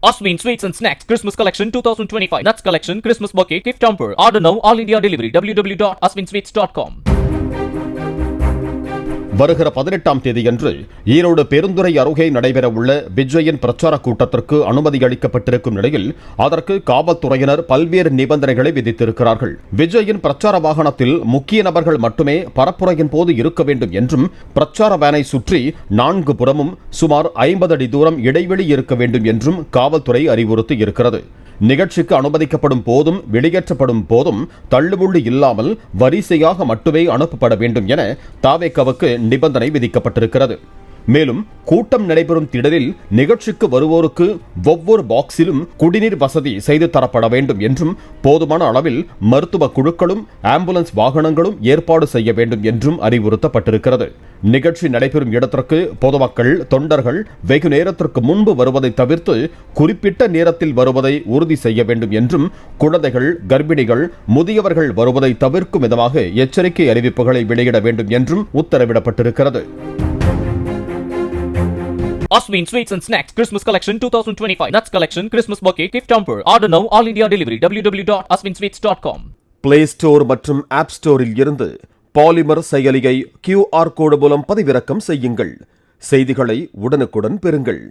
Aswin Sweets and Snacks Christmas Collection 2025. Nuts Collection Christmas Bouquet Gift Hamper. Order now. All India Delivery. www.aswinsweets.com. வருகிற 18ஆம் தேதியன்று ஈரோடு பெருந்துறை அருகே நடைபெறவுள்ள விஜயின் பிரச்சார கூட்டத்திற்கு அனுமதி அளிக்கப்பட்டிருக்கும் நிலையில் அதற்கு காவல்துறையினர் பல்வேறு நிபந்தனைகளை விதித்திருக்கிறார்கள். விஜயின் பிரச்சார வாகனத்தில் முக்கிய நபர்கள் மட்டுமே பரப்புரையின் போது இருக்க வேண்டும் என்றும் பிரச்சார வேனை சுற்றி 4 புறமும் சுமார் 50 அடி தூரம் இடைவெளி இருக்க வேண்டும் என்றும் காவல்துறை அறிவுறுத்தி இருக்கிறது. நிகழ்ச்சிக்கு அனுமதிக்கப்படும் போதும் வெளியேற்றப்படும் போதும் தள்ளுமுள்ளு இல்லாமல் வரிசையாக மட்டுமே அனுப்பப்பட வேண்டும் என தாவேக்காவுக்கு நிபந்தனை விதிக்கப்பட்டிருக்கிறது. மேலும் கூட்டம் நடைபெறும் திடலில் நிகழ்ச்சிக்கு வருவோருக்கு ஒவ்வொரு பாக்ஸிலும் குடிநீர் வசதி செய்து தரப்பட வேண்டும் என்றும் போதுமான அளவில் மருத்துவ குழுக்களும் ஆம்புலன்ஸ் வாகனங்களும் ஏற்பாடு செய்ய வேண்டும் என்றும் அறிவுறுத்தப்பட்டிருக்கிறது. நிகழ்ச்சி நடைபெறும் இடத்திற்கு பொதுமக்கள் தொண்டர்கள் வெகு நேரத்திற்கு முன்பு வருவதை தவிர்த்து குறிப்பிட்ட நேரத்தில் வருவதை உறுதி செய்ய வேண்டும் என்றும் குழந்தைகள் கர்ப்பிணிகள் முதியவர்கள் வருவதை தவிர்க்கும் விதமாக எச்சரிக்கை அறிவிப்புகளை வெளியிட வேண்டும் என்றும் உத்தரவிடப்பட்டிருக்கிறது. Aswin Sweets and Snacks Christmas Collection 2025. Nuts Collection Christmas Bouquet Gift Hamper. Order now. All India Delivery. www.aswinsweets.com. Play store மற்றும் ஆப் ஸ்டோரில் இருந்து பாலிமர் செயலியை QR கோடு மூலம் பதிவிறக்கம் செய்யுங்கள். செய்திகளை உடனுக்குடன் பெறுங்கள்.